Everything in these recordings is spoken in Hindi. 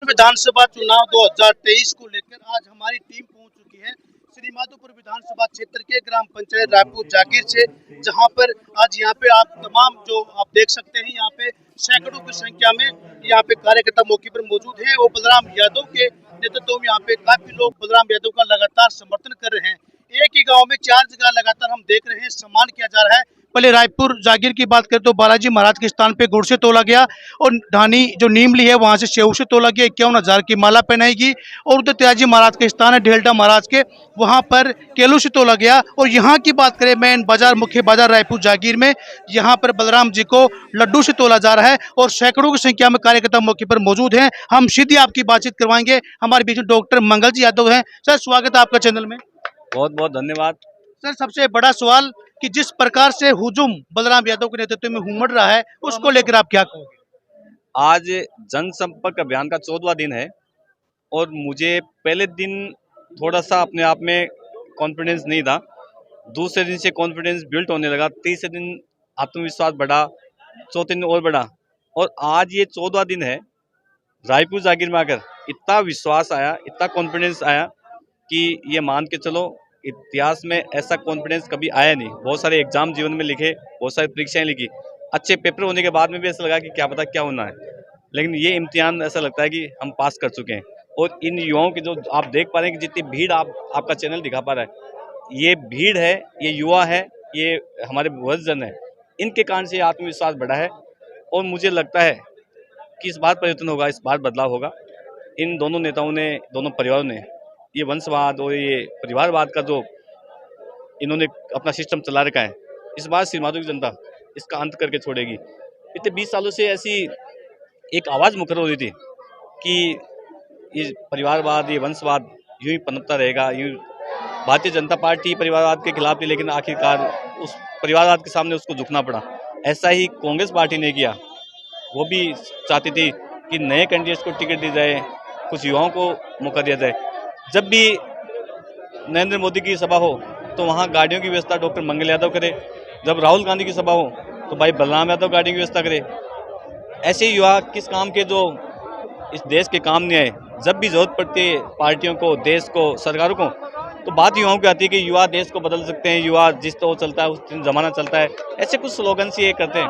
विधानसभा चुनाव 2023 को लेकर आज हमारी टीम पहुंच चुकी है श्री माधोपुर विधानसभा क्षेत्र के ग्राम पंचायत रायपुर जागीर से, जहां पर आज यहाँ पे आप तमाम जो आप देख सकते हैं यहाँ पे सैकड़ों की संख्या में यहाँ पे कार्यकर्ता मौके पर मौजूद हैं और बलराम यादव के नेतृत्व में यहाँ पे काफी लोग बलराम यादव का लगातार समर्थन कर रहे हैं। एक ही गांव में 4 जगह लगातार हम देख रहे हैं सम्मान किया जा रहा है। पहले रायपुर जागीर की बात करें तो बालाजी महाराज के स्थान पे गुड़ से तोला गया और ढानी जो नीमली है वहां से सेव से तोला गया, 51,000 की माला पहनाई गई। और उधर त्याजी महाराज के स्थान है ढेलटा महाराज के, वहां पर केलू से तोला गया। और यहाँ की बात करें मेन बाजार मुख्य बाजार रायपुर जागीर में, यहाँ पर बलराम जी को लड्डू से तोला जा रहा है और सैकड़ों की संख्या में कार्यकर्ता मौके पर मौजूद हैं। हम सीधी आपकी बातचीत करवाएंगे। हमारे बीच में डॉक्टर मंगल जी यादव हैं। सर स्वागत है आपका चैनल में। बहुत बहुत धन्यवाद। सर सबसे बड़ा सवाल कि जिस प्रकार से हुजूम बलराम यादव के नेतृत्व में उमड़ रहा है उसको लेकर आप क्या कहोगे? आज जनसंपर्क अभियान का 14वां दिन है और मुझे पहले दिन थोड़ा सा अपने आप में कॉन्फिडेंस नहीं था। दूसरे दिन से कॉन्फिडेंस बिल्ड होने लगा, तीसरे दिन आत्मविश्वास बढ़ा, चौथे दिन और बढ़ा और आज ये 14वां दिन है। रायपुर जागीर में आकर इतना विश्वास आया, इतना कॉन्फिडेंस आया कि ये मान के चलो इतिहास में ऐसा कॉन्फिडेंस कभी आया नहीं। बहुत सारे एग्जाम जीवन में लिखे, बहुत सारी परीक्षाएं लिखी, अच्छे पेपर होने के बाद में भी ऐसा लगा कि क्या पता क्या होना है, लेकिन ये इम्तिहान ऐसा लगता है कि हम पास कर चुके हैं। और इन युवाओं की जो आप देख पा रहे हैं कि जितनी भीड़ आपका चैनल दिखा पा रहा है, ये भीड़ है, ये युवा है, ये हमारे वयोजन है, इनके कारण से आत्मविश्वास बढ़ा है। और मुझे लगता है कि इस बार परिवर्तन होगा, इस बार बदलाव होगा। इन दोनों नेताओं ने, दोनों परिवारों ने ये वंशवाद और ये परिवारवाद का जो इन्होंने अपना सिस्टम चला रखा है, इस बार श्री माधोपुर की जनता इसका अंत करके छोड़ेगी। इतने 20 सालों से ऐसी एक आवाज़ मुखर हो रही थी कि ये परिवारवाद, ये वंशवाद यूं ही पनपता रहेगा, यूं भारतीय जनता पार्टी परिवारवाद के खिलाफ थी, लेकिन आखिरकार उस परिवारवाद के सामने उसको झुकना पड़ा। ऐसा ही कांग्रेस पार्टी ने किया, वो भी चाहती थी कि नए कैंडिडेट्स को टिकट दी जाए, कुछ युवाओं को मौका दिया जाए। जब भी नरेंद्र मोदी की सभा हो तो वहाँ गाड़ियों की व्यवस्था डॉक्टर मंगल यादव करे, जब राहुल गांधी की सभा हो तो भाई बलराम यादव गाड़ियों की व्यवस्था करे। ऐसे युवा किस काम के जो इस देश के काम नहीं आए। जब भी जरूरत पड़ती है पार्टियों को, देश को, सरकारों को, तो बात युवाओं की आती है कि युवा देश को बदल सकते हैं, युवा जिस तो चलता है उस दिन ज़माना चलता है। ऐसे कुछ स्लोगन से ये करते हैं,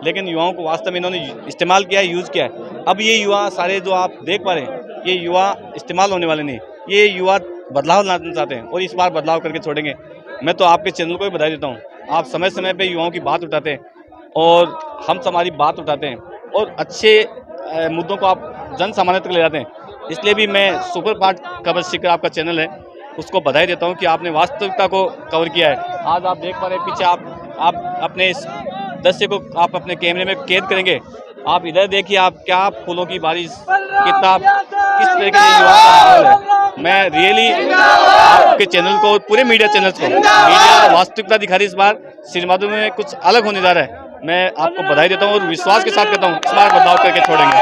लेकिन युवाओं को वास्तव में इन्होंने इस्तेमाल किया है, यूज़ किया है। अब ये युवा सारे जो आप देख पा रहे हैं, ये युवा इस्तेमाल होने वाले नहीं, ये युवा बदलाव लाना चाहते हैं और इस बार बदलाव करके छोड़ेंगे। मैं तो आपके चैनल को भी बधाई देता हूँ, आप समय समय पे युवाओं की बात उठाते हैं और हम हमारी बात उठाते हैं और अच्छे मुद्दों को आप जन सामान्य तक ले जाते हैं। इसलिए भी मैं सुपर फास्ट खबर सीकर आपका चैनल है उसको बधाई देता हूँ कि आपने वास्तविकता को कवर किया है। आज आप देख पा रहे हैं पीछे, आप अपने इस दृश्य को आप अपने कैमरे में कैद करेंगे। आप इधर देखिए, आप क्या फूलों की बारिश, कितना किस तरीके से युवा का माहौल है। मैं रियली आपके चैनल को, पूरे मीडिया चैनल्स को, मीडिया वास्तविकता दिखा रही इस बार श्री माधोपुर में कुछ अलग होने जा रहा है। मैं आपको बधाई देता हूं और विश्वास के साथ कहता हूं इस बार बदलाव करके छोड़ेंगे।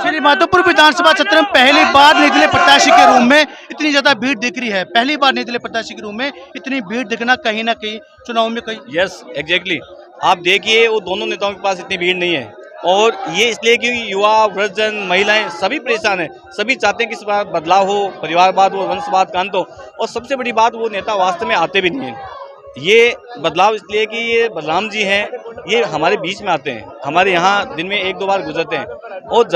श्री माधोपुर विधानसभा क्षेत्र में पहली बार निर्दलीय प्रत्याशी के रूप में इतनी ज्यादा भीड़ दिख रही है। पहली बार निर्दलीय प्रत्याशी के रूप में इतनी भीड़ दिखना कहीं ना कहीं चुनाव में कहीं। यस एग्जैक्टली, आप देखिए वो दोनों नेताओं के पास इतनी भीड़ नहीं है और ये इसलिए क्योंकि युवा, वृद्धजन, महिलाएं सभी परेशान हैं। सभी चाहते हैं कि इस बार बदलाव हो, परिवारवाद हो, वंशवाद का अंत हो। और सबसे बड़ी बात, वो नेता वास्तव में आते भी नहीं हैं। ये बदलाव इसलिए कि ये बलराम जी हैं, ये हमारे बीच में आते हैं, हमारे यहाँ दिन में 1-2 बार गुजरते हैं और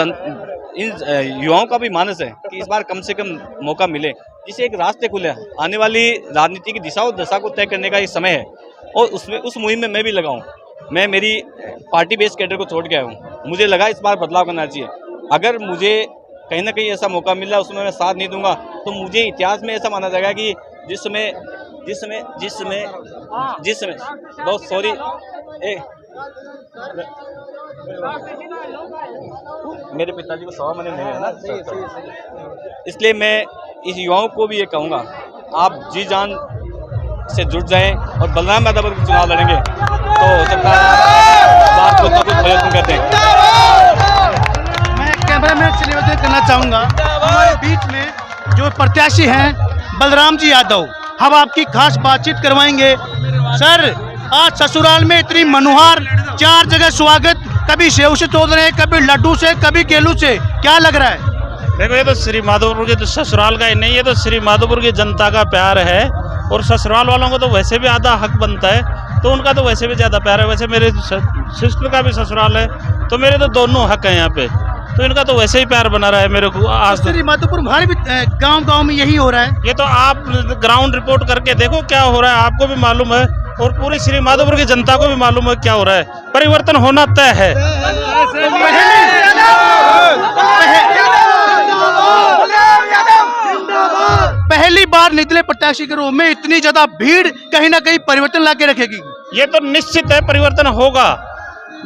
इन युवाओं का भी मानस है कि इस बार कम से कम मौका मिले, जिससे एक रास्ते खुले। आने वाली राजनीति की दिशा और दशा को तय करने का ये समय है और उसमें उस मुहिम में मैं भी लगा हूँ। मैं मेरी पार्टी बेस्ड कैडर को छोड़ के आया हूँ। मुझे लगा इस बार बदलाव करना चाहिए। अगर मुझे कहीं ना कहीं ऐसा मौका मिल रहा है उसमें मैं साथ नहीं दूंगा तो मुझे इतिहास में ऐसा माना जाएगा कि जिस समय बहुत सॉरी, मेरे पिताजी को 1.25 महीने नहीं है ना, इसलिए मैं इस युवाओं को भी ये कहूँगा, आप जी जान से जुट जाएं और बलराम यादव पर चुनाव लड़ेंगे तो हो सकता है बात कुछ ना कुछ प्रयत्न करते हैं। मैं कैमरा मैन से निवेदन करना चाहूँगा, हमारे बीच में जो प्रत्याशी हैं बलराम जी यादव, हम आपकी खास बातचीत करवाएंगे। सर आज ससुराल में इतनी मनोहार 4 जगह स्वागत, कभी सेव से तोड़ रहे हैं, कभी लड्डू से, कभी केलू से, क्या लग रहा है? देखो ये तो श्री माधोपुर के तो ससुराल का ही नहीं, ये तो श्री माधोपुर की जनता का प्यार है। और ससुराल वालों को तो वैसे भी आधा हक बनता है, तो उनका तो वैसे भी ज़्यादा प्यार है। वैसे मेरे सिस्टर का भी ससुराल है, तो मेरे तो दोनों हक हैं यहाँ पे, तो इनका तो वैसे ही प्यार बना रहा है मेरे को आज तक। श्री माधोपुर हमारे भी गांव में यही हो रहा है। ये तो आप ग्राउंड रिपोर्ट करके देखो क्या हो रहा है, आपको भी मालूम है और पूरी श्री माधोपुर की जनता को भी मालूम है क्या हो रहा है। परिवर्तन होना तय है। पहली बार निर्दलीय प्रत्याशी के रूप में इतनी ज्यादा भीड़ कहीं ना कहीं परिवर्तन लाके रखेगी। ये तो निश्चित है परिवर्तन होगा।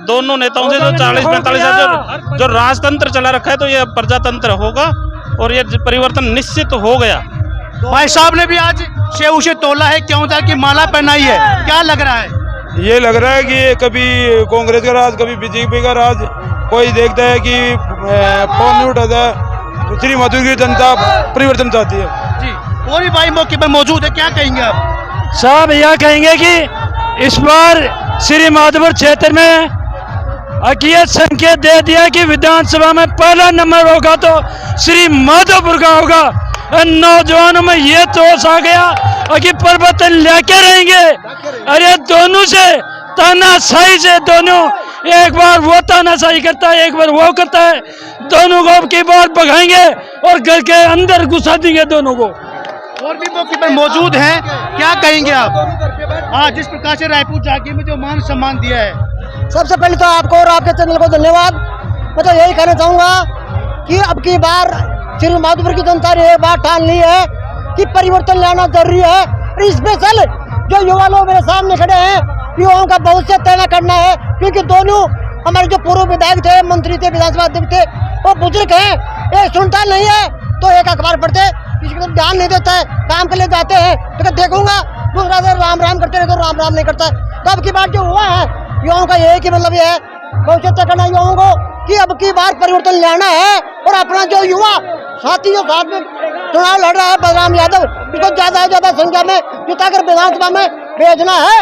दोनों नेताओं से जो 40-45 साल जो राजतंत्र चला रखा है, तो ये प्रजातंत्र होगा और ये परिवर्तन निश्चित हो गया। भाई साहब ने भी आज शेऊ से तोला है, क्यों था कि माला पहनाई है, क्या लग रहा है? ये लग रहा है कि कभी कांग्रेस का राज, कभी बीजेपी का राज। कोई देखता है कि फोन नहीं उठाता है। श्री माधोपुर की जनता परिवर्तन चाहती है जी। और भी भाई मौके पर मौजूद है, क्या कहेंगे आप? साहब यह कहेंगे कि इस बार श्री माधोपुर क्षेत्र में अकीयत संकेत दे दिया कि विधानसभा में पहला नंबर होगा तो श्री माधोपुर का होगा। नौजवानों में ये जोश आ गया कि परिवर्तन लेके रहेंगे। अरे दोनों से तानाशाही से दोनों, एक बार वो तानाशाही करता है, एक बार वो करता है, दोनों को अब की बार भगाएंगे और घर के अंदर घुसा देंगे दोनों को। और भी मौके पर मौजूद हैं, क्या कहेंगे आप? आज जिस प्रकार से रायपुर जागीर में जो मान सम्मान दिया है, सबसे पहले तो आपको और आपके चैनल को धन्यवाद। मैं तो यही कहना चाहूँगा कि अब की बार श्री माधोपुर की जनता ने एक बात ठान ली है कि परिवर्तन लाना जरूरी है। और स्पेशल जो युवा लोग मेरे सामने खड़े हैं, युवाओं का भविष्य तय करना है, क्योंकि दोनों हमारे जो पूर्व विधायक थे, मंत्री थे, विधानसभा अध्यक्ष थे, वो बुजुर्ग हैं। ये सुनता नहीं है तो एक अखबार पढ़ते, किसी को ध्यान नहीं देता है, काम के लिए जाते हैं तो देखूंगा दूसरा से राम राम करते रहे तो राम राम नहीं करता। तो अब की बात जो हुआ है, युवाओं का यही कि मतलब ये है भविष्य तय करना युवाओं को कि अब की बार परिवर्तन लाना है। और अपना जो युवा साथी जो साथ में चुनाव लड़ रहा है बलराम यादव, इसको ज्यादा से ज्यादा संख्या में जुटाकर विधानसभा में भेजना है।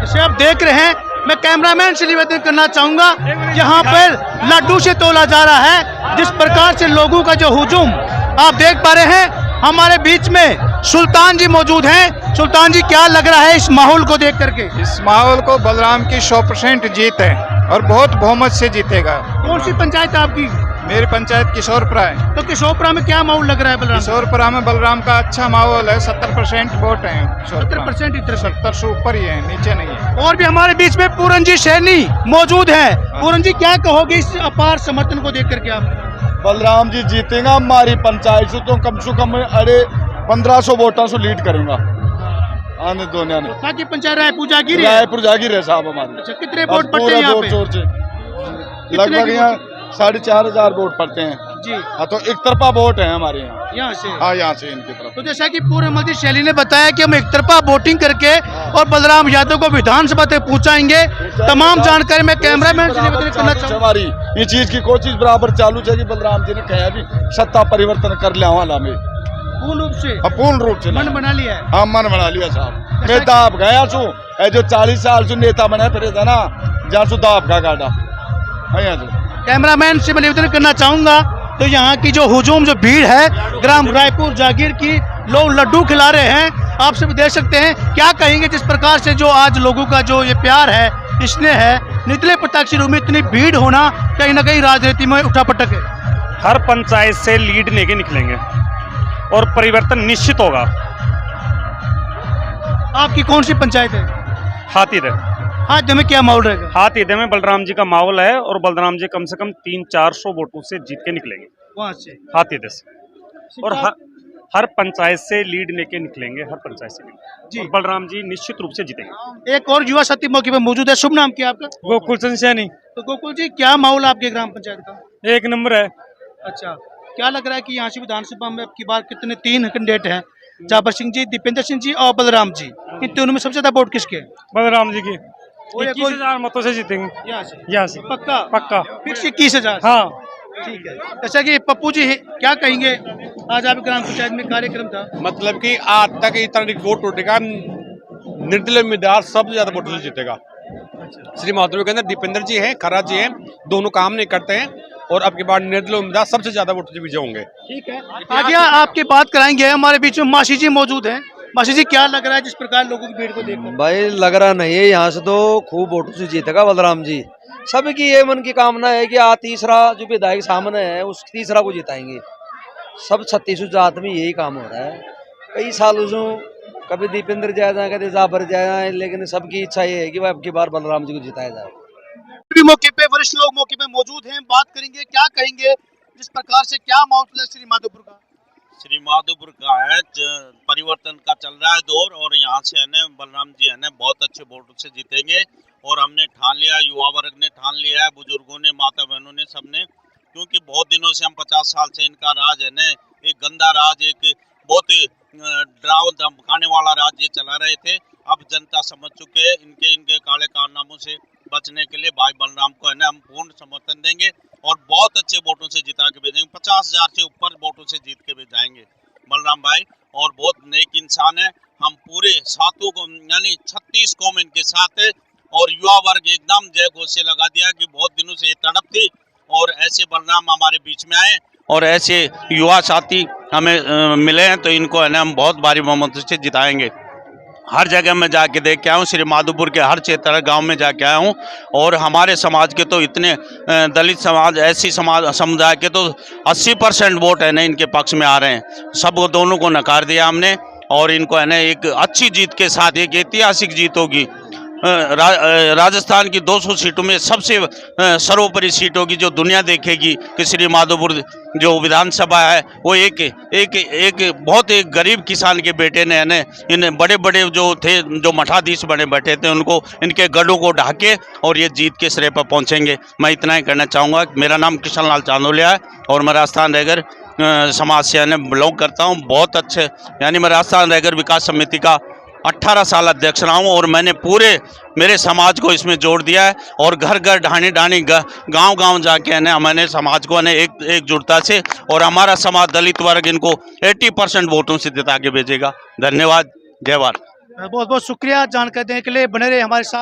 इसे आप देख रहे हैं। मैं कैमरामैन से निवेदन करना चाहूंगा, यहाँ पर लड्डू से तोला जा रहा है। जिस प्रकार से लोगों का जो हुजूम आप देख पा रहे हैं, हमारे बीच में सुल्तान जी मौजूद हैं। सुल्तान जी, क्या लग रहा है इस माहौल को देख करके? इस माहौल को बलराम की 100% जीत है और बहुत बहुमत से जीतेगा। कौन सी पंचायत आपकी? मेरी पंचायत किशोरपुरा है। तो किशोरपुरा में क्या माहौल लग रहा है बलराम? किशोरपुरा में बलराम का अच्छा माहौल है। 70% वोट है। 70% इधर 70 से ऊपर ही है, नीचे नहीं है। और भी हमारे बीच में पूरन जी सैनी मौजूद हैं। पूरन जी, क्या कहोगे इस अपार समर्थन को देख करके आप? बलराम जी जीतेगा। हमारी पंचायत से कम अरे 1500 वोटों से लीड करूंगा। आने दोनों ने बाकी पंचायत रायपुर जागीर है। रायपुर जागीर है साहब हमारे। अच्छा, कितने वोट पड़ते हैं यहाँ पे? जोर से लगभग यहाँ 4500 वोट पड़ते हैं जी। हाँ, तो एक तरफा वोट है हमारे यहाँ से। हाँ, यहाँ से इनकी तरफ। तो जैसा कि पूर्व मंत्री शैली ने बताया कि हम एक तरफा वोटिंग करके और बलराम यादव को विधानसभा तक पहुंचाएंगे। तमाम जानकारी मैं कैमरामैन से निवेदन करना चाहूँगा। हमारी ये चीज की कोशिश बराबर चालू है कि बलराम जी ने कहा भी सत्ता परिवर्तन कर लिया वाला में पूर्ण रूप से। पूर्ण रूप से मन बना लिया है। हाँ, मन बना लिया साहब। मैं दाब गया छू जो 40 साल से नेता बना फिर था ना, जहाँ सु दाब का गाड़ा। कैमरामैन से मैं निवेदन करना चाहूंगा, तो यहाँ की जो हुजूम जो भीड़ है ग्राम रायपुर जागीर की, लोग लड्डू खिला रहे हैं। आप सब देख सकते हैं। क्या कहेंगे जिस प्रकार से जो आज लोगों का जो ये प्यार है, स्नेह है, निर्दलीय प्रत्याशी रूप में इतनी भीड़ होना कहीं ना कहीं राजनीति में उठापटक है। हर पंचायत से लीड लेके निकलेंगे और परिवर्तन निश्चित होगा। आपकी कौन सी पंचायत है? हाथीदह। आज में क्या माहौल रहेगा? हाथीदह में बलराम जी का माहौल है और बलराम जी कम से कम 300-400 वोटों से जीत के निकलेंगे वहाँ से, हाथीदह से। और हर पंचायत से लीड लेके निकलेंगे, हर पंचायत से जी। और बलराम जी निश्चित रूप से जीतेंगे। एक और युवा साथी मौके पर मौजूद है। शुभ नाम क्या आपका? गोकुल चंद सैनी। तो गोकुल जी, क्या माहौल आपके ग्राम पंचायत का? एक नंबर है। अच्छा, क्या लग रहा है कि यहाँ से विधानसभा में अब की बार कितने 3 कैंडिडेट हैं? जाबर सिंह जी, दीपेंद्र सिंह जी और बलराम जी। इन तीनों में सबसे ज्यादा वोट किसके? बलराम जी की। और 21,000 मतों से जीतेंगे यहाँ से पक्का पक्का। फिक्स 21,000। हाँ, ठीक है। जैसा कि पप्पू जी क्या कहेंगे, आज आप ग्राम पंचायत में कार्यक्रम था? मतलब कि आज तक इतना वोट उठेगा, निर्दलीय उम्मीदवार सबसे ज्यादा वोट से जीतेगा। श्री माधोपुर के अंदर दीपेंद्र जी हैं, खरा जी हैं, दोनों काम नहीं करते हैं और अब की बार निर्दलीय उम्मीदवार सबसे ज्यादा वोटों से विजय होंगे। ठीक है, आगे आपकी बात कराएंगे। हमारे बीच में मासी जी मौजूद हैं। मासी जी, क्या लग रहा है जिस प्रकार लोगों की भीड़ को देखकर? भाई लग रहा नहीं है, यहाँ से तो खूब वोटों से जीतेगा बलराम जी। सबकी ये मन की कामना है कि तीसरा जो विधायक सामने है उस तीसरा को जिताएंगे। सब 36 जात में यही काम हो रहा है कई सालों से। कभी दीपेंद्र जाए कभी जाफर जाए, लेकिन सबकी इच्छा ये है कि अब की बार बलराम जी को जिताया जाए। भी मौके पे वरिष्ठ लोग मौके पे मौजूद हैं, बात करेंगे। क्या कहेंगे जिस प्रकार से क्या माहौल है श्री माधोपुर का? श्री माधोपुर का है परिवर्तन का चल रहा है दौर, और यहाँ से है ना बलराम जी है ना बहुत अच्छे वोटों से जीतेंगे। और हमने ठान लिया, युवा वर्ग ने ठान लिया है, बुजुर्गों ने, माता बहनों ने, सबने, क्योंकि बहुत दिनों से हम 50 साल से इनका राज है ना, एक गंदा राज, एक बहुत डरावना धमकाने वाला राज ये चला रहे थे। अब जनता समझ चुके हैं इनके काले कारनामों से बचने के लिए भाई बलराम को है ना हम पूर्ण समर्थन देंगे और बहुत अच्छे वोटों से जिता के भेजेंगे। 50,000 से ऊपर वोटों से जीत के भेजाएंगे बलराम भाई, और बहुत नेक इंसान है। हम पूरे सातों को यानी 36 कौम इनके साथ है, और युवा वर्ग एकदम जय घोष से लगा दिया कि बहुत दिनों से ये तड़प थी, और ऐसे बलराम हमारे बीच में आए और ऐसे युवा साथी हमें मिले हैं, तो इनको है ना हम बहुत भारी बहुमत से जिताएंगे। हर जगह में जाके देख के आया हूँ, श्री माधोपुर के हर क्षेत्र गांव में जाके आया हूँ, और हमारे समाज के तो इतने दलित समाज, ऐसी समुदाय के तो 80% वोट है ना इनके पक्ष में आ रहे हैं। सब दोनों को नकार दिया हमने, और इनको है ना एक अच्छी जीत के साथ, एक ऐतिहासिक जीत होगी। राजस्थान की 200 सीटों में सबसे सर्वोपरि सीट होगी जो दुनिया देखेगी कि श्री माधोपुर जो विधानसभा है वो एक बहुत एक गरीब किसान के बेटे ने है ना, इन बड़े बड़े जो थे, जो मठाधीश बने बैठे थे, उनको इनके गढ़ों को ढाके और ये जीत के श्रेय पर पहुंचेंगे। मैं इतना ही कहना चाहूँगा। मेरा नाम किशन लाल चांदोलिया है और मैं राजस्थान रैगर समाज से यानी बिलोंग करता हूँ। बहुत अच्छे यानी मैं राजस्थान रैगर विकास समिति का 18 साल अध्यक्ष रहा हूँ, और मैंने पूरे मेरे समाज को इसमें जोड़ दिया है, और घर घर ढाणी गांव जाके है ना मैंने समाज को है एकजुटता से, और हमारा समाज दलित वर्ग इनको 80% वोटों से जिता के भेजेगा। धन्यवाद। जय भारत। बहुत बहुत शुक्रिया जानकारी देने के लिए। बने रहे हमारे साथ।